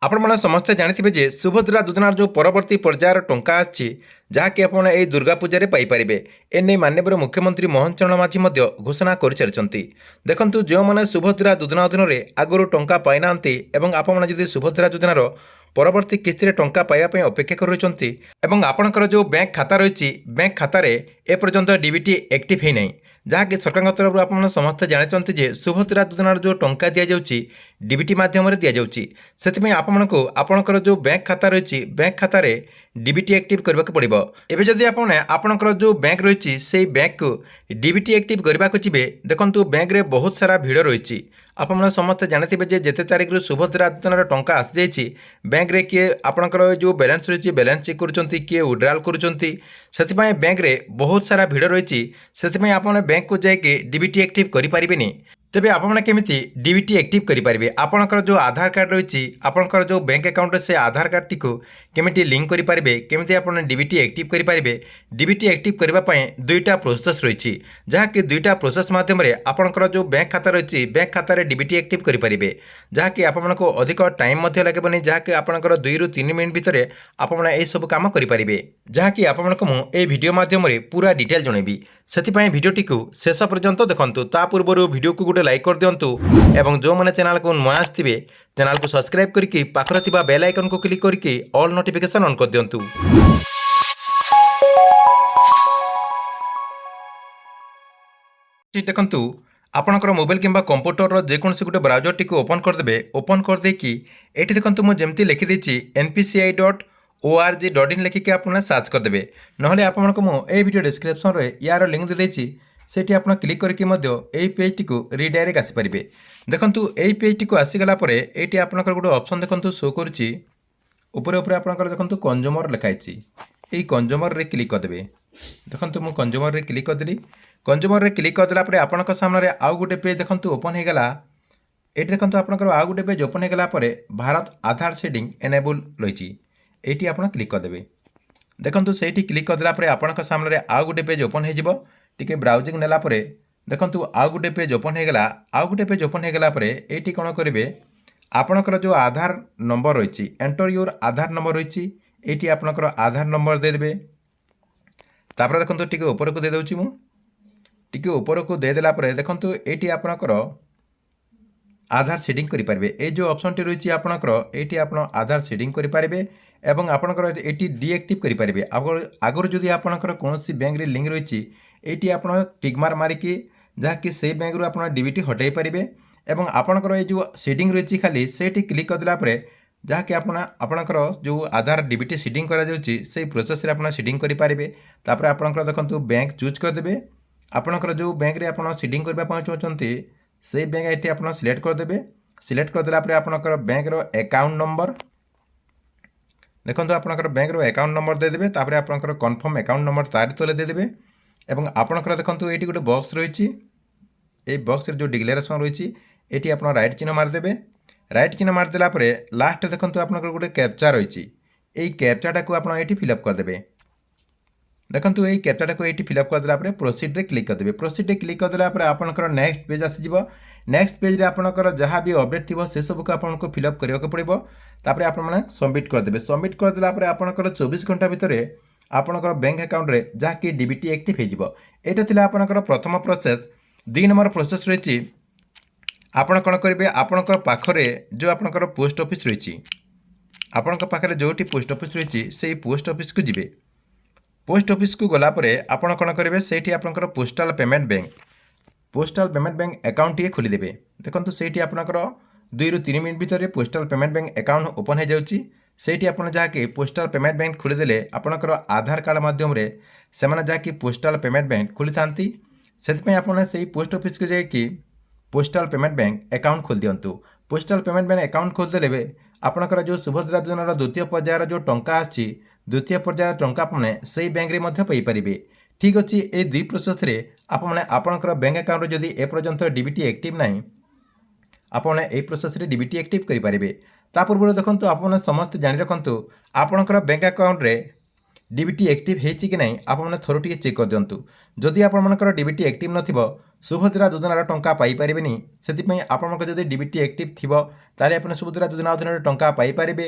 ଆପଣମାନେ ସମସ୍ତେ ଜାଣିଥିବେ ଯେ ସୁଭଦ୍ରା ଯୋଜନାର ଯେଉଁ ପରବର୍ତ୍ତୀ ପର୍ଯ୍ୟାୟର ଟଙ୍କା ଅଛି ଯାହାକି ଆପଣ ଏହି ଦୁର୍ଗା ପୂଜାରେ ପାଇପାରିବେ। ଏନେଇ ମାନ୍ୟବର ମୁଖ୍ୟମନ୍ତ୍ରୀ ମୋହନ ଚରଣ ମାଝୀ ମଧ୍ୟ ଘୋଷଣା କରିସାରିଛନ୍ତି। ଦେଖନ୍ତୁ, ଯେଉଁମାନେ ସୁଭଦ୍ରା ଯୋଜନା ଅଧୀନରେ ଆଗରୁ ଟଙ୍କା ପାଇନାହାନ୍ତି ଏବଂ ଆପଣମାନେ ଯଦି ସୁଭଦ୍ରା ଯୋଜନାର ପରବର୍ତ୍ତୀ କିସ୍ତିରେ ଟଙ୍କା ପାଇବା ପାଇଁ ଅପେକ୍ଷା କରି ରହିଛନ୍ତି ଏବଂ ଆପଣଙ୍କର ଯେଉଁ ବ୍ୟାଙ୍କ ଖାତା ରହିଛି, ବ୍ୟାଙ୍କ ଖାତାରେ ଏପର୍ଯ୍ୟନ୍ତ ଡିବିଟି ଆକ୍ଟିଭ୍ ହୋଇନାହିଁ, ଯାହାକି ସରକାରଙ୍କ ତରଫରୁ ଆପଣମାନେ ସମସ୍ତେ ଜାଣିଛନ୍ତି ଯେ ସୁଭଦ୍ରା ଯୋଜନାର ଯେଉଁ ଟଙ୍କା ଦିଆଯାଉଛି ଡିବିଟି ମାଧ୍ୟମରେ ଦିଆଯାଉଛି। ସେଥିପାଇଁ ଆପଣମାନଙ୍କୁ ଆପଣଙ୍କର ଯେଉଁ ବ୍ୟାଙ୍କ ଖାତା ରହିଛି, ବ୍ୟାଙ୍କ ଖାତାରେ ଡିବିଟି ଆକ୍ଟିଭ୍ କରିବାକୁ ପଡ଼ିବ। ଏବେ ଯଦି ଆପଣ ଆପଣଙ୍କର ଯେଉଁ ବ୍ୟାଙ୍କ ରହିଛି ସେହି ବ୍ୟାଙ୍କକୁ ଡିବିଟି ଆକ୍ଟିଭ୍ କରିବାକୁ ଯିବେ, ଦେଖନ୍ତୁ ବ୍ୟାଙ୍କରେ ବହୁତ ସାରା ଭିଡ଼ ରହିଛି। ଆପଣମାନେ ସମସ୍ତେ ଜାଣିଥିବେ ଯେ ଯେତେ ତାରିଖରୁ ସୁଭଦ୍ରା ଯୋଜନାର ଟଙ୍କା ଆସିଯାଇଛି, ବ୍ୟାଙ୍କରେ କିଏ ଆପଣଙ୍କର ଯେଉଁ ବାଲାନ୍ସ ରହିଛି ବାଲାନ୍ସ ଚେକ୍ କରୁଛନ୍ତି, କିଏ ୱିଡ୍ରାଲ୍ କରୁଛନ୍ତି। ସେଥିପାଇଁ ବ୍ୟାଙ୍କରେ ବହୁତ ସାରା ଭିଡ଼ ରହିଛି। ସେଥିପାଇଁ ଆପଣ ବ୍ୟାଙ୍କକୁ ଯାଇକି ଡିବିଟି ଆକ୍ଟିଭ୍ କରିପାରିବେନି। ତେବେ ଆପଣମାନେ କେମିତି ଡିବିଟି ଆକ୍ଟିଭ୍ କରିପାରିବେ? ଆପଣଙ୍କର ଯେଉଁ ଆଧାର କାର୍ଡ଼ ରହିଛି, ଆପଣଙ୍କର ଯେଉଁ ବ୍ୟାଙ୍କ ଆକାଉଣ୍ଟରେ ସେ ଆଧାର କାର୍ଡ଼ଟିକୁ କେମିତି ଲିଙ୍କ କରିପାରିବେ, କେମିତି ଆପଣ ଡିବିଟି ଆକ୍ଟିଭ୍ କରିପାରିବେ? ଡିବିଟି ଆକ୍ଟିଭ୍ କରିବା ପାଇଁ ଦୁଇଟା ପ୍ରୋସେସ୍ ରହିଛି, ଯାହାକି ଦୁଇଟା ପ୍ରୋସେସ୍ ମାଧ୍ୟମରେ ଆପଣଙ୍କର ଯେଉଁ ବ୍ୟାଙ୍କ ଖାତା ରହିଛି, ବ୍ୟାଙ୍କ ଖାତାରେ ଡିବିଟି ଆକ୍ଟିଭ୍ କରିପାରିବେ, ଯାହାକି ଆପଣମାନଙ୍କୁ ଅଧିକ ଟାଇମ୍ ମଧ୍ୟ ଲାଗିବନି, ଯାହାକି ଆପଣଙ୍କର 2ରୁ 3 ମିନିଟ୍ ଭିତରେ ଆପଣମାନେ ଏହିସବୁ କାମ କରିପାରିବେ, ଯାହାକି ଆପଣମାନଙ୍କୁ ମୁଁ ଏହି ଭିଡ଼ିଓ ମାଧ୍ୟମରେ ପୁରା ଡିଟେଲ୍ ଜଣାଇବି। ସେଥିପାଇଁ ଭିଡ଼ିଓଟିକୁ ଶେଷ ପର୍ଯ୍ୟନ୍ତ ଦେଖନ୍ତୁ। ତା ପୂର୍ବରୁ ଭିଡ଼ିଓକୁ ଗୋଟେ ଲାଇକ୍ କରିଦିଅନ୍ତୁ ଏବଂ ଯେଉଁମାନେ ଚ୍ୟାନେଲକୁ ନୂଆ ଆସିଥିବେ ଚ୍ୟାନେଲକୁ ସବସ୍କ୍ରାଇବ୍ କରିକି ପାଖରେ ଥିବା ବେଲ୍ ଆଇକନ୍କୁ କ୍ଲିକ୍ କରିକି ଅଲ୍ ନୋଟିଫିକେସନ୍ ଅନ୍ କରିଦିଅନ୍ତୁ। ଦେଖନ୍ତୁ, ଆପଣଙ୍କର ମୋବାଇଲ କିମ୍ବା କମ୍ପ୍ୟୁଟରର ଯେକୌଣସି ଗୋଟେ ବ୍ରାଉଜରଟିକୁ ଓପନ୍ କରିଦେବେ। ଓପନ୍ କରିଦେଇକି ଏଠି ଦେଖନ୍ତୁ ମୁଁ ଯେମିତି ଲେଖିଦେଇଛି npci.org.in ଲେଖିକି ଆପଣ ସର୍ଚ୍ଚ କରିଦେବେ। ନହେଲେ ଆପଣଙ୍କୁ ମୁଁ এই ଭିଡ଼ିଓ ଡିସ୍କ୍ରିପ୍ସନରେ ୟାର ଲିଙ୍କ୍ ଦେଇଦେଇଛି, ସେଠି ଆପଣ କ୍ଲିକ୍ କରିକି ମଧ୍ୟ এই ପେଜ୍ଟିକୁ ରିଡାଇରେକ୍ଟ ଆସିପାରିବେ। ଦେଖନ୍ତୁ, এই ପେଜ୍ଟିକୁ ଆସିଗଲା ପରେ ଏଇଠି ଆପଣଙ୍କର ଗୋଟେ ଅପସନ୍ ଦେଖନ୍ତୁ ଶୋ କରୁଛି। ଉପରେ ଉପରେ ଆପଣଙ୍କର ଦେଖନ୍ତୁ କଞ୍ଜୁମର ଲେଖା ହେଇଛି, এই କଞ୍ଜୁମରରେ କ୍ଲିକ୍ କରିଦେବେ। ଦେଖନ୍ତୁ ମୁଁ କଞ୍ଜୁମରରେ କ୍ଲିକ୍ କରିଦେଲି। କଞ୍ଜୁମରରେ କ୍ଲିକ୍ କରିଦେଲା ପରେ ଆପଣଙ୍କ ସାମ୍ନାରେ ଆଉ ଗୋଟେ ପେଜ୍ ଦେଖନ୍ତୁ ଓପନ୍ ହେଇଗଲା। ଏଠି ଦେଖନ୍ତୁ ଆପଣଙ୍କର ଆଉ ଗୋଟେ ପେଜ୍ ଓପନ୍ ହେଇଗଲା ପରେ ଭାରତ ଆଧାର ସେଟିଂ ଏନେବୁଲ୍ ରହିଛି, ଏଇଠି ଆପଣ କ୍ଲିକ୍ କରିଦେବେ। ଦେଖନ୍ତୁ ସେଇଠି କ୍ଲିକ୍ କରିଦେଲା ପରେ ଆପଣଙ୍କ ସାମ୍ନାରେ ଆଉ ଗୋଟେ ପେଜ୍ ଓପନ୍ ହେଇଯିବ। ଟିକେ ବ୍ରାଉଜିଂ ନେଲା ପରେ ଦେଖନ୍ତୁ ଆଉ ଗୋଟେ ପେଜ୍ ଓପନ୍ ହେଇଗଲା। ଆଉ ଗୋଟେ ପେଜ୍ ଓପନ୍ ହେଇଗଲା ପରେ ଏଇଠି କ'ଣ କରିବେ, ଆପଣଙ୍କର ଯେଉଁ ଆଧାର ନମ୍ବର ରହିଛି, ଏଣ୍ଟର ୟୁର ଆଧାର ନମ୍ବର ରହିଛି, ଏଇଠି ଆପଣଙ୍କର ଆଧାର ନମ୍ବର ଦେଇଦେବେ। ତାପରେ ଦେଖନ୍ତୁ ଟିକେ ଉପରକୁ ଦେଇଦେଉଛି ମୁଁ। ଟିକେ ଉପରକୁ ଦେଇଦେଲା ପରେ ଦେଖନ୍ତୁ ଏଇଠି ଆପଣଙ୍କର ଆଧାର ସେଟିଂ କରିପାରିବେ। এই ଯେଉଁ ଅପସନ୍ଟି ରହିଛି ଆପଣଙ୍କର, ଏଇଠି ଆପଣ ଆଧାର ସେଟିଂ କରିପାରିବେ ଏବଂ ଆପଣଙ୍କର ଏଇଠି ଡିଆକ୍ଟିଭ୍ କରିପାରିବେ। ଆଗରୁ ଯଦି ଆପଣଙ୍କର କୌଣସି ବ୍ୟାଙ୍କରେ ଲିଙ୍କ୍ ରହିଛି, ଏଇଠି ଆପଣ ଟିକ୍ ମାରିକି ଯାହାକି ସେଇ ବ୍ୟାଙ୍କରୁ ଆପଣ ଡିବିଟି ହଟାଇ ପାରିବେ ଏବଂ ଆପଣଙ୍କର এই ଯେଉଁ ସେଟିଂ ରହିଛି ଖାଲି ସେଇଠି କ୍ଲିକ୍ କରିଦେଲା ପରେ ଯାହାକି ଆପଣଙ୍କର ଯେଉଁ ଆଧାର ଡିବିଟି ସେଟିଂ କରାଯାଉଛି ସେଇ ପ୍ରୋସେସ୍ରେ ଆପଣ ସେଟିଂ କରିପାରିବେ। ତାପରେ ଆପଣଙ୍କର ଦେଖନ୍ତୁ ବ୍ୟାଙ୍କ ଚୁଜ୍ କରିଦେବେ। ଆପଣଙ୍କର ଯେଉଁ ବ୍ୟାଙ୍କରେ ଆପଣ ସେଟିଂ କରିବା ପାଇଁ ଚାହୁଁଛନ୍ତି ସେଇ ବ୍ୟାଙ୍କ ଏଠି ଆପଣ ସିଲେକ୍ଟ କରିଦେବେ। ସିଲେକ୍ଟ କରିଦେଲା ପରେ ଆପଣଙ୍କର ବ୍ୟାଙ୍କର ଆକାଉଣ୍ଟ ନମ୍ବର ଦେଖନ୍ତୁ, ଆପଣଙ୍କର ବ୍ୟାଙ୍କର ଆକାଉଣ୍ଟ ନମ୍ବର ଦେଇଦେବେ। ତାପରେ ଆପଣଙ୍କର କନଫର୍ମ ଆକାଉଣ୍ଟ ନମ୍ବର ତାରି ତଳେ ଦେଇଦେବେ ଏବଂ ଆପଣଙ୍କର ଦେଖନ୍ତୁ ଏଇଠି ଗୋଟେ ବକ୍ସ ରହିଛି। এই বক্সের ଯେଉଁ ডিକ୍ଲାରେସନ୍ ରହିଛି ଏଠି ଆପଣ ରାଇଟ୍ ଚିହ୍ନ ମାରିଦେବେ। ରାଇଟ୍ ଚିହ୍ନ ମାରିଦେଲା ପରେ ଲାଷ୍ଟ ଦେଖନ୍ତୁ ଆପଣଙ୍କର ଗୋଟେ କ୍ୟାପଚା ରହିଛି, এই କ୍ୟାପଚାଟାକୁ ଆପଣ ଏଠି ଫିଲ୍ଅପ୍ କରିଦେବେ। ଦେଖନ୍ତୁ এই କ୍ୟାପଚାଟାକୁ ଏଇଠି ଫିଲ୍ଅପ୍ କରିଦେଲା ପରେ ପ୍ରୋସିଡ଼୍ରେ କ୍ଲିକ୍ କରିଦେବେ। ପ୍ରୋସିଡ଼୍ରେ କ୍ଲିକ୍ କରିଦେଲା ପରେ ଆପଣଙ୍କର ନେକ୍ସଟ ପେଜ୍ ଆସିଯିବ। ନେକ୍ସଟ ପେଜ୍ରେ ଆପଣଙ୍କର ଯାହା ବି ଅପଡେଟ୍ ଥିବ ସେସବୁକୁ ଆପଣଙ୍କୁ ଫିଲ୍ଅପ୍ କରିବାକୁ ପଡ଼ିବ। ତାପରେ ଆପଣମାନେ ସବମିଟ୍ କରିଦେବେ। ସବମିଟ୍ କରିଦେଲା ପରେ ଆପଣଙ୍କର 24 ଘଣ୍ଟା ଭିତରେ ଆପଣଙ୍କର ବ୍ୟାଙ୍କ ଆକାଉଣ୍ଟରେ ଯାହାକି ଡିବିଟି ଆକ୍ଟିଭ୍ ହେଇଯିବ। ଏଇଟା ଥିଲା ଆପଣଙ୍କର ପ୍ରଥମ ପ୍ରୋସେସ୍। 2 ନମ୍ବର ପ୍ରୋସେସ୍ ରହିଛି, ଆପଣ କ'ଣ କରିବେ, ଆପଣଙ୍କର ପାଖରେ ଯେଉଁ ଆପଣଙ୍କର ପୋଷ୍ଟ ଅଫିସ୍ ରହିଛି, ଆପଣଙ୍କ ପାଖରେ ଯେଉଁଠି ପୋଷ୍ଟ ଅଫିସ୍ ରହିଛି ସେଇ ପୋଷ୍ଟ ଅଫିସ୍କୁ ଯିବେ। পোস্ট অফিসକୁ গলা ପରେ ଆପଣ କ'ଣ କରିବେ, ସେଇଠି ଆପଣଙ୍କର ପୋଷ୍ଟାଲ ପେମେଣ୍ଟ ବ୍ୟାଙ୍କ ଆକାଉଣ୍ଟଟିଏ ଖୋଲିଦେବେ। ଦେଖନ୍ତୁ ସେଇଠି ଆପଣଙ୍କର 2ରୁ 3 ମିନିଟ୍ ଭିତରେ postal payment bank account open ହେଇଯାଉଛି। ସେଇଠି ଆପଣ ଯାହାକି ପୋଷ୍ଟାଲ ପେମେଣ୍ଟ ବ୍ୟାଙ୍କ ଖୋଲିଦେଲେ ଆପଣଙ୍କର ଆଧାର କାର୍ଡ଼ ମାଧ୍ୟମରେ ସେମାନେ ଯାହାକି ପୋଷ୍ଟାଲ ପେମେଣ୍ଟ ବ୍ୟାଙ୍କ ଖୋଲିଥାନ୍ତି। ସେଥିପାଇଁ ଆପଣ ସେଇ ପୋଷ୍ଟ ଅଫିସକୁ ଯାଇକି ପୋଷ୍ଟାଲ ପେମେଣ୍ଟ ବ୍ୟାଙ୍କ ଆକାଉଣ୍ଟ ଖୋଲିଦିଅନ୍ତୁ। ପୋଷ୍ଟାଲ ପେମେଣ୍ଟ ବ୍ୟାଙ୍କ ଆକାଉଣ୍ଟ ଖୋଲିଦେଲେ ଆପଣଙ୍କର ଯେଉଁ ସୁଭଦ୍ରା ଯୋଜନାର ଦ୍ୱିତୀୟ ପର୍ଯ୍ୟାୟର ଯେଉଁ ଟଙ୍କା ଅଛି, ଦ୍ୱିତୀୟ ପର୍ଯ୍ୟାୟର ଟଙ୍କା ଆପଣମାନେ ସେଇ ବ୍ୟାଙ୍କରେ ମଧ୍ୟ ପାଇପାରିବେ। ଠିକ୍ ଅଛି, এই ଦୁଇ ପ୍ରୋସେସ୍ରେ ଆପଣମାନେ ଆପଣଙ୍କର ବ୍ୟାଙ୍କ ଆକାଉଣ୍ଟରେ ଯଦି ଏପର୍ଯ୍ୟନ୍ତ ଡିବିଟି ଆକ୍ଟିଭ୍ ନାହିଁ, ଆପଣମାନେ এই ପ୍ରୋସେସ୍ରେ ଡିବିଟି ଆକ୍ଟିଭ୍ କରିପାରିବେ। ତା ପୂର୍ବରୁ ଦେଖନ୍ତୁ ଆପଣମାନେ ସମସ୍ତେ ଜାଣି ରଖନ୍ତୁ, ଆପଣଙ୍କର ବ୍ୟାଙ୍କ ଆକାଉଣ୍ଟରେ ডিবিটি ଆକ୍ଟିଭ୍ ହେଇଛି କି ନାହିଁ ଆପଣମାନେ ଥରେ ଟିକେ ଚେକ୍ କରିଦିଅନ୍ତୁ। ଯଦି ଆପଣମାନଙ୍କର ଡିବିଟି ଆକ୍ଟିଭ୍ ନଥିବ ସୁଭଦ୍ରା ଯୋଜନାର ଟଙ୍କା ପାଇପାରିବେନି। ସେଥିପାଇଁ ଆପଣଙ୍କର ଯଦି ଡିବିଟି ଆକ୍ଟିଭ୍ ଥିବ ତାହେଲେ ଆପଣ ସୁଭଦ୍ରା ଯୋଜନା ଅଧୀନରେ ଟଙ୍କା ପାଇପାରିବେ।